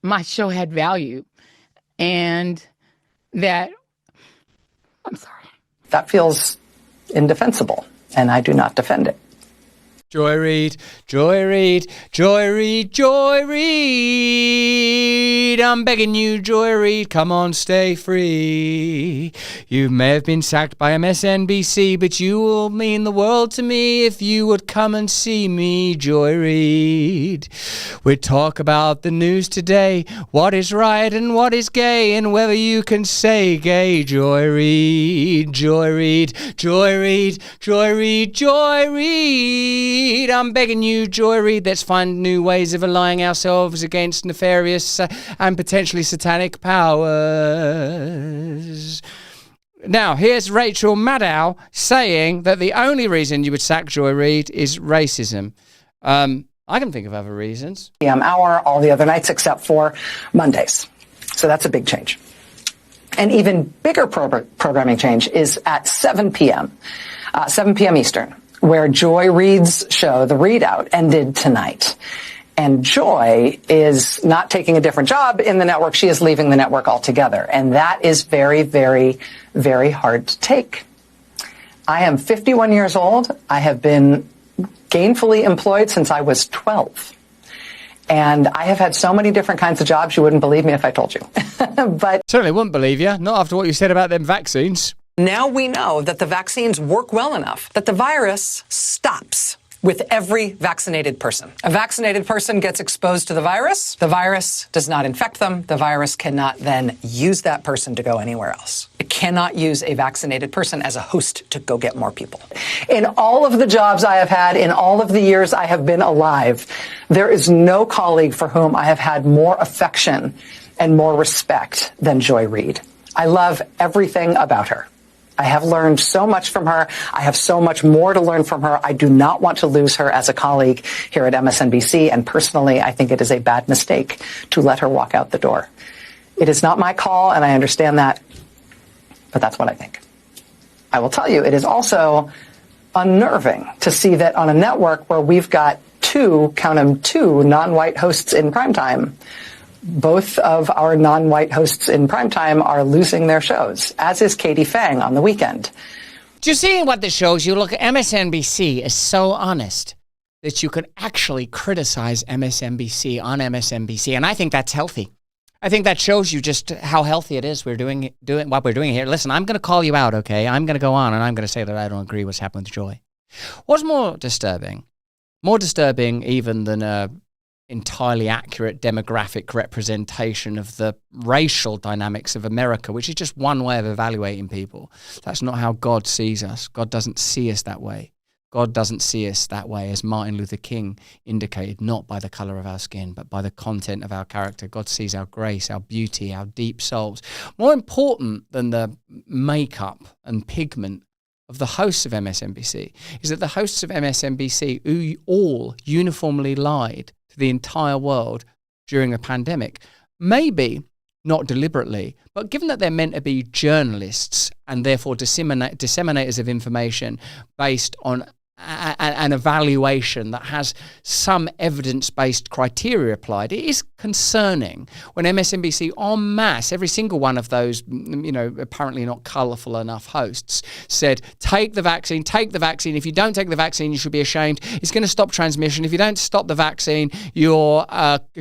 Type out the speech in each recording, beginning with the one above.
my show had value and that, I'm sorry. That feels indefensible, and I do not defend it. Joy Reid, Joy Reid, Joy Reid, Joy Reid. I'm begging you, Joy Reid, come on, stay free. You may have been sacked by MSNBC, but you will mean the world to me if you would come and see me, Joy Reid. We talk about the news today, what is right and what is gay, and whether you can say gay, Joy Reid, Joy Reid, Joy Reid, Joy Reid, Joy Reid. I'm begging you, Joy Reid, let's find new ways of allying ourselves against nefarious and potentially satanic powers. Now, here's Rachel Maddow saying that the only reason you would sack Joy Reid is racism. I can think of other reasons. PM hour, all the other nights except for Mondays. So that's a big change. An even bigger programming change is at 7 p.m., 7 p.m. Eastern, where Joy Reid's show, The Readout, ended tonight. And Joy is not taking a different job in the network. She is leaving the network altogether. And that is very, very, very hard to take. I am 51 years old. I have been gainfully employed since I was 12. And I have had so many different kinds of jobs, you wouldn't believe me if I told you. But certainly wouldn't believe you, not after what you said about them vaccines. now we know that the vaccines work well enough that the virus stops with every vaccinated person. A vaccinated person gets exposed to the virus does not infect them, the virus cannot then use that person to go anywhere else. It cannot use a vaccinated person as a host to go get more people. In all of the jobs I have had, in all of the years I have been alive, there is no colleague for whom I have had more affection and more respect than Joy Reid. I love everything about her. I have learned so much from her. I have so much more to learn from her. I do not want to lose her as a colleague here at MSNBC. And personally, I think it is a bad mistake to let her walk out the door. It is not my call, and I understand that, but that's what I think. I will tell you, it is also unnerving to see that on a network where we've got two non-white hosts in primetime, both of our non-white hosts in primetime are losing their shows, as is Katie Phang on the weekend. Do you see what this shows you? Look, MSNBC is so honest that you could actually criticize MSNBC on MSNBC, and I think that's healthy. I think that shows you just how healthy it is we're doing what we're doing here. Listen, I'm going to call you out, okay? I'm going to go on and I'm going to say that I don't agree with what's happened with Joy. What's more disturbing even than a entirely accurate demographic representation of the racial dynamics of America, which is just one way of evaluating people. That's not how God sees us. God doesn't see us that way. God doesn't see us that way, as Martin Luther King indicated, not by the color of our skin, but by the content of our character. God sees our grace, our beauty, our deep souls. More important than the makeup and pigment of the hosts of MSNBC is that the hosts of MSNBC, who all uniformly lied to the entire world during a pandemic, maybe not deliberately, but given that they're meant to be journalists and therefore disseminators of information based on an evaluation that has some evidence-based criteria applied, it is concerning when MSNBC en masse, every single one of those, apparently not colourful enough hosts, said, take the vaccine. If you don't take the vaccine, you should be ashamed. It's going to stop transmission. If you don't stop the vaccine, you're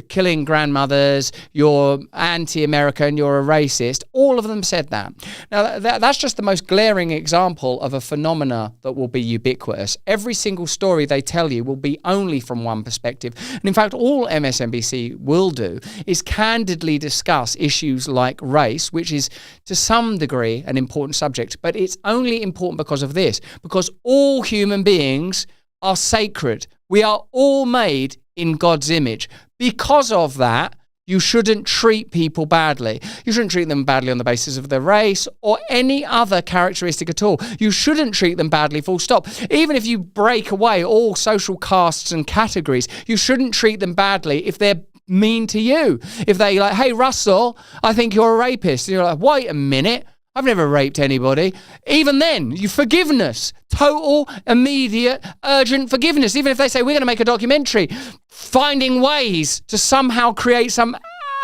killing grandmothers, you're anti-American, you're a racist. All of them said that. Now, that's just the most glaring example of a phenomena that will be ubiquitous. Every single story they tell you will be only from one perspective. And in fact, all MSNBC will do is candidly discuss issues like race, which is to some degree an important subject, but it's only important because of this, because all human beings are sacred. We are all made in God's image. Because of that, you shouldn't treat people badly. You shouldn't treat them badly on the basis of their race or any other characteristic at all. You shouldn't treat them badly, full stop. Even if you break away all social castes and categories, you shouldn't treat them badly if they're mean to you. If they like, hey, Russell, I think you're a rapist. And you're like, wait a minute, I've never raped anybody. Even then, forgiveness, total, immediate, urgent forgiveness. Even if they say, we're going to make a documentary, finding ways to somehow create some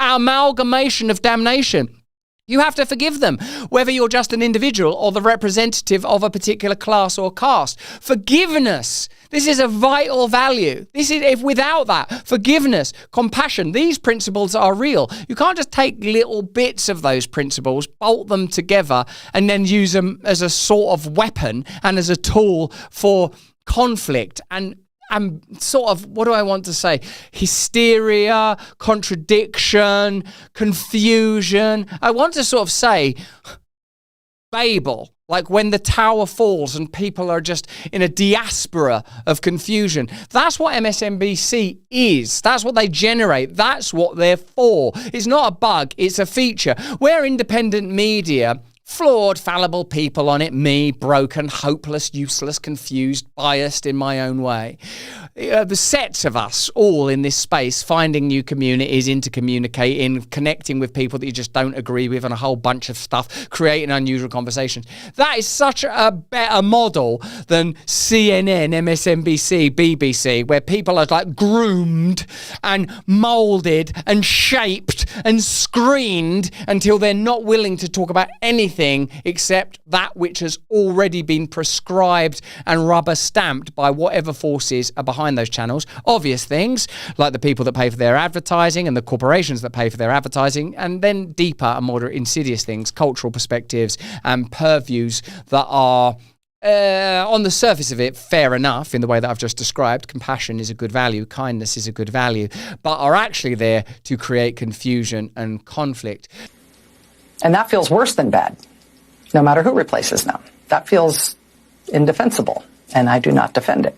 amalgamation of damnation. You have to forgive them, whether you're just an individual or the representative of a particular class or caste. Forgiveness. This is a vital value. If without that, forgiveness, compassion, these principles are real. You can't just take little bits of those principles, bolt them together, and then use them as a sort of weapon and as a tool for conflict and sort of, what do I want to say? Hysteria, contradiction, confusion. I want to sort of say Babel, like when the tower falls and people are just in a diaspora of confusion. That's what MSNBC is. That's what they generate. That's what they're for. It's not a bug, it's a feature. We're independent media. Flawed, fallible people on it, me, broken, hopeless, useless, confused, biased in my own way. The sets of us all in this space, finding new communities, intercommunicating, connecting with people that you just don't agree with and a whole bunch of stuff, creating unusual conversations. That is such a better model than CNN, MSNBC, BBC, where people are like groomed and molded and shaped and screened until they're not willing to talk about anything except that which has already been prescribed and rubber stamped by whatever forces are behind those channels. Obvious things like the people that pay for their advertising and the corporations that pay for their advertising, and then deeper and more insidious things, cultural perspectives and purviews that are on the surface of it, fair enough in the way that I've just described. Compassion is a good value, kindness is a good value, but are actually there to create confusion and conflict. And that feels worse than bad, no matter who replaces them. That feels indefensible, and I do not defend it.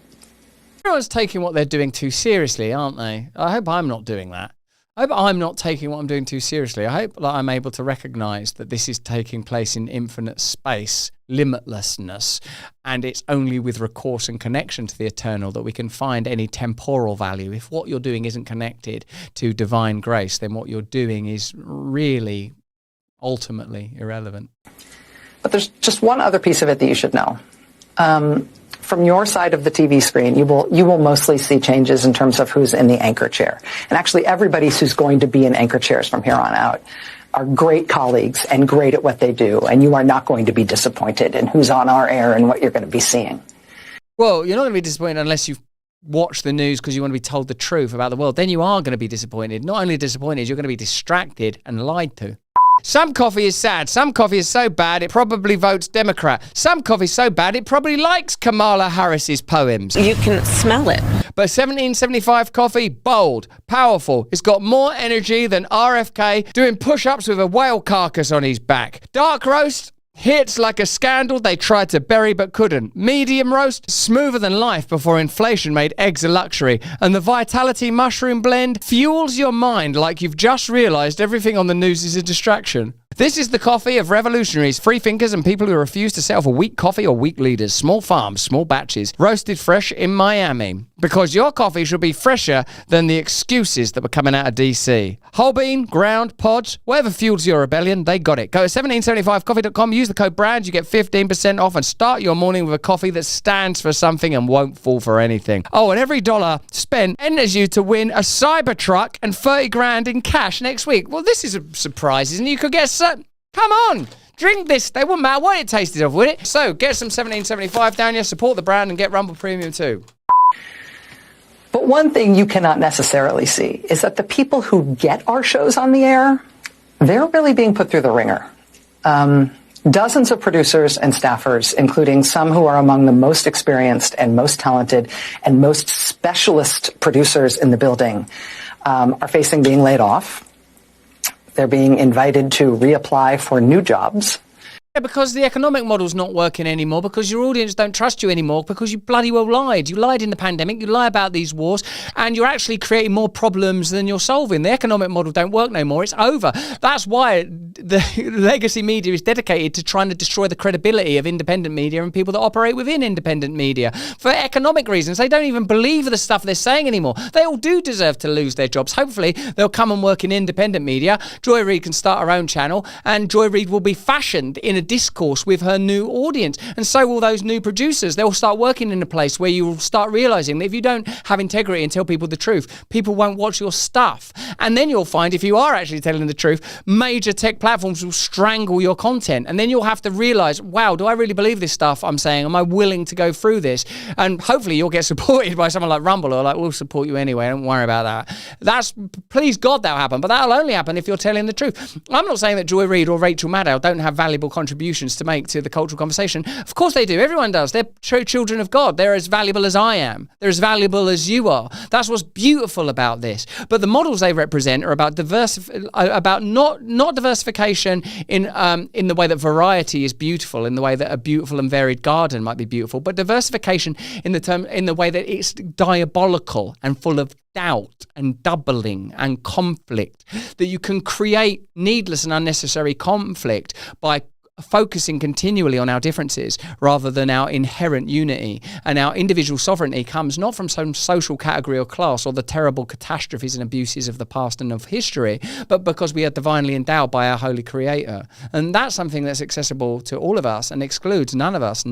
Everyone's taking what they're doing too seriously, aren't they? I hope I'm not doing that. I hope I'm not taking what I'm doing too seriously. I hope that I'm able to recognize that this is taking place in infinite space, limitlessness, and it's only with recourse and connection to the eternal that we can find any temporal value. If what you're doing isn't connected to divine grace, then what you're doing is really ultimately irrelevant. But there's just one other piece of it that you should know. From your side of the TV screen, you will mostly see changes in terms of who's in the anchor chair. And actually everybody who's going to be in anchor chairs from here on out are great colleagues and great at what they do. And you are not going to be disappointed in who's on our air and what you're going to be seeing. Well, you're not going to be disappointed unless you've watched the news because you want to be told the truth about the world. Then you are going to be disappointed. Not only disappointed, you're going to be distracted and lied to. Some coffee is sad. Some coffee is so bad it probably votes Democrat. Some coffee is so bad it probably likes Kamala Harris's poems. You can smell it. But 1775 coffee, bold, powerful. It's got more energy than RFK doing push-ups with a whale carcass on his back. Dark roast, hits like a scandal they tried to bury but couldn't. Medium roast, smoother than life before inflation made eggs a luxury. And the Vitality Mushroom Blend fuels your mind like you've just realised everything on the news is a distraction. This is the coffee of revolutionaries, free thinkers, and people who refuse to settle for weak coffee or weak leaders. Small farms, small batches, roasted fresh in Miami. Because your coffee should be fresher than the excuses that were coming out of DC. Whole bean, ground, pods, whatever fuels your rebellion, they got it. Go to 1775coffee.com, use the code BRAND, you get 15% off, and start your morning with a coffee that stands for something and won't fall for anything. Oh, and every dollar spent enters you to win a Cybertruck and 30 grand in cash next week. Well, this is a surprise, isn't it? You could get come on, drink this. They wouldn't matter what it tasted of, would it? So get some 1775 down here, support the brand, and get Rumble Premium too. But one thing you cannot necessarily see is that the people who get our shows on the air, they're really being put through the ringer. Dozens of producers and staffers, including some who are among the most experienced and most talented and most specialist producers in the building, are facing being laid off. They're being invited to reapply for new jobs. Yeah, because the economic model's not working anymore, because your audience don't trust you anymore, because you bloody well lied. You lied in the pandemic, you lie about these wars, and you're actually creating more problems than you're solving. The economic model don't work no more. It's over. That's why the legacy media is dedicated to trying to destroy the credibility of independent media and people that operate within independent media. For economic reasons, they don't even believe the stuff they're saying anymore. They all do deserve to lose their jobs. Hopefully, they'll come and work in independent media. Joy Reid can start her own channel, and Joy Reid will be fashioned in a discourse with her new audience. And so will those new producers. They'll start working in a place where you'll start realizing that if you don't have integrity and tell people the truth, people won't watch your stuff. And then you'll find if you are actually telling the truth, major tech platforms will strangle your content. And then you'll have to realize, wow, do I really believe this stuff I'm saying? Am I willing to go through this? And hopefully you'll get supported by someone like Rumble or like, we'll support you anyway. Don't worry about that. Please God that'll happen. But that'll only happen if you're telling the truth. I'm not saying that Joy Reid or Rachel Maddow don't have valuable contributions to make to the cultural conversation. Of course they do. Everyone does. They're children of God. They're as valuable as I am. They're as valuable as you are. That's what's beautiful about this. But the models they represent are about not diversification in the way that variety is beautiful, in the way that a beautiful and varied garden might be beautiful, but diversification in the way that it's diabolical and full of doubt and doubling and conflict, that you can create needless and unnecessary conflict by focusing continually on our differences rather than our inherent unity. And our individual sovereignty comes not from some social category or class or the terrible catastrophes and abuses of the past and of history, but because we are divinely endowed by our holy creator. And that's something that's accessible to all of us and excludes none of us.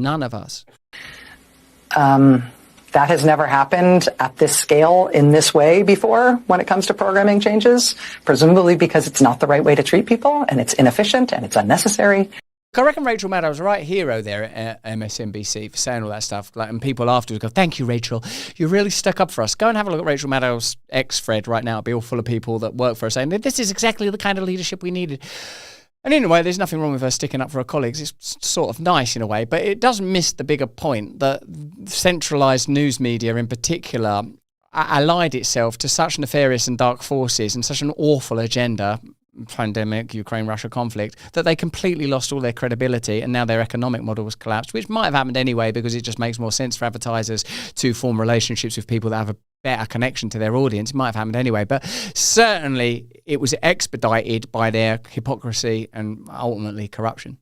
That has never happened at this scale in this way before when it comes to programming changes, presumably because it's not the right way to treat people and it's inefficient and it's unnecessary. I reckon Rachel Maddow's a right hero there at MSNBC for saying all that stuff. And people afterwards go, thank you, Rachel. You really stuck up for us. Go and have a look at Rachel Maddow's X thread right now. It'll be all full of people that work for us saying, this is exactly the kind of leadership we needed. And in a way, there's nothing wrong with her sticking up for her colleagues. It's sort of nice in a way, but it does miss the bigger point that centralised news media in particular allied itself to such nefarious and dark forces and such an awful agenda, pandemic, Ukraine-Russia conflict, that they completely lost all their credibility and now their economic model was collapsed, which might have happened anyway because it just makes more sense for advertisers to form relationships with people that have a better connection to their audience. It might have happened anyway, but certainly it was expedited by their hypocrisy and ultimately corruption.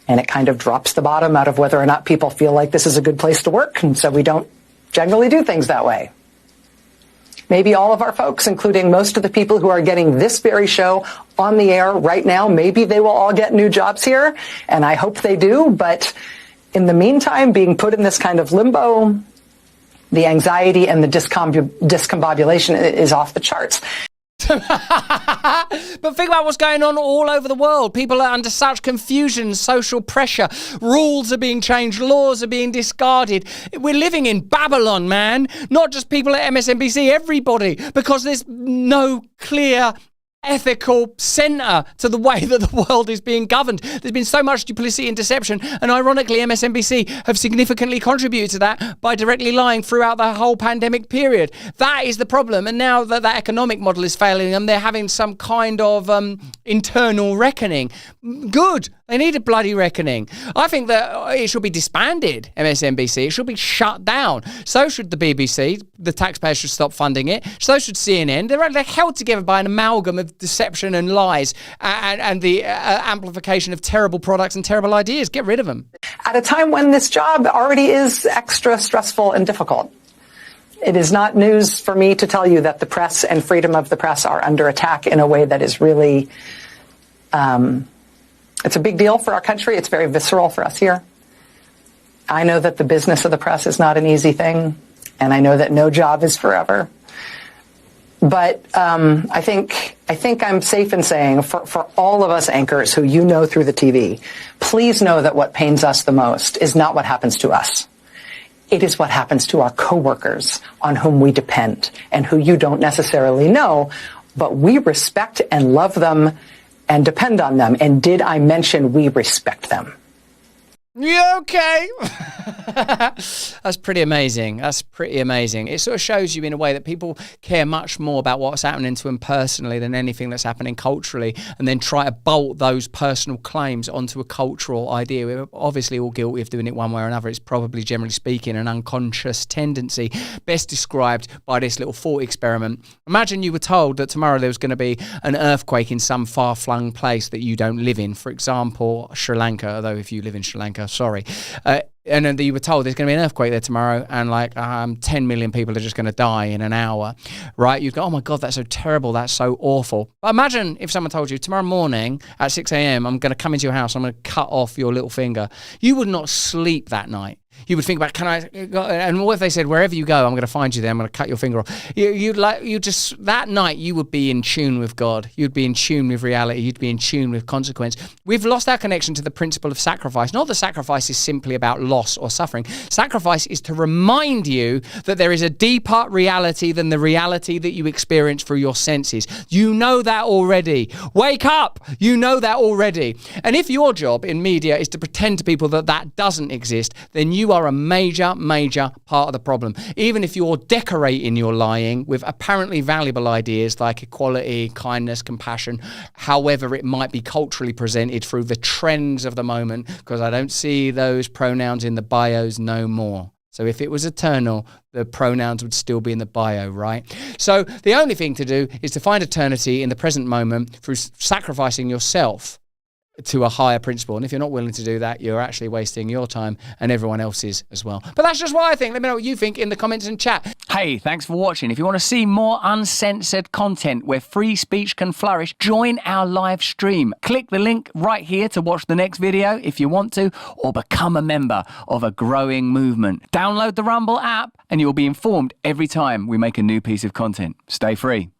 And it kind of drops the bottom out of whether or not people feel like this is a good place to work, and so we don't generally do things that way. Maybe all of our folks, including most of the people who are getting this very show on the air right now, maybe they will all get new jobs here, and I hope they do, but in the meantime, being put in this kind of limbo, the anxiety and the discombobulation is off the charts. But think about what's going on all over the world. People are under such confusion, social pressure. Rules are being changed. Laws are being discarded. We're living in Babylon, man. Not just people at MSNBC, everybody. Because there's no clear ethical centre to the way that the world is being governed. There's been so much duplicity and deception, and ironically MSNBC have significantly contributed to that by directly lying throughout the whole pandemic period. That is the problem, and now that that economic model is failing them, they're having some kind of internal reckoning. Good. They need a bloody reckoning. I think that it should be disbanded, MSNBC. It should be shut down. So should the BBC. The taxpayers should stop funding it. So should CNN. They're held together by an amalgam of deception and lies and the amplification of terrible products and terrible ideas. Get rid of them. At a time when this job already is extra stressful and difficult. It is not news for me to tell you that the press and freedom of the press are under attack in a way that is really... it's a big deal for our country. It's very visceral for us here. I know that the business of the press is not an easy thing, and I know that no job is forever. But I think I'm safe in saying for all of us anchors who you know through the TV, please know that what pains us the most is not what happens to us. It is what happens to our coworkers on whom we depend and who you don't necessarily know, but we respect and love them and depend on them. And did I mention we respect them? Yeah, okay. That's pretty amazing. It sort of shows you in a way that people care much more about what's happening to them personally than anything that's happening culturally, and then try to bolt those personal claims onto a cultural idea. We're obviously all guilty of doing it one way or another. It's probably, generally speaking, an unconscious tendency, best described by this little thought experiment. Imagine you were told that tomorrow there was going to be an earthquake in some far-flung place that you don't live in. For example, Sri Lanka, although if you live in Sri Lanka, America, sorry. And then you were told there's going to be an earthquake there tomorrow and like 10 million people are just going to die in an hour, right? You'd go, oh my God, that's so terrible. That's so awful. But imagine if someone told you tomorrow morning at 6 a.m., I'm going to come into your house, I'm going to cut off your little finger. You would not sleep that night. You would think about, and what if they said, wherever you go, I'm going to find you there, I'm going to cut your finger off. That night, you would be in tune with God. You'd be in tune with reality. You'd be in tune with consequence. We've lost our connection to the principle of sacrifice. Not that sacrifice is simply about loss or suffering. Sacrifice is to remind you that there is a deeper reality than the reality that you experience through your senses. You know that already. Wake up! You know that already. And if your job in media is to pretend to people that that doesn't exist, then you are a major, major part of the problem. Even if you're decorating your lying with apparently valuable ideas like equality, kindness, compassion, however it might be culturally presented through the trends of the moment, because I don't see those pronouns in the bios no more. So if it was eternal, the pronouns would still be in the bio, right? So the only thing to do is to find eternity in the present moment through sacrificing yourself to a higher principle. And if you're not willing to do that, you're actually wasting your time and everyone else's as well. But that's just what I think. Let me know what you think in the comments and chat. Hey, thanks for watching. If you want to see more uncensored content where free speech can flourish, join our live stream. Click the link right here to watch the next video if you want to, or become a member of a growing movement. Download the Rumble app and you'll be informed every time we make a new piece of content. Stay free.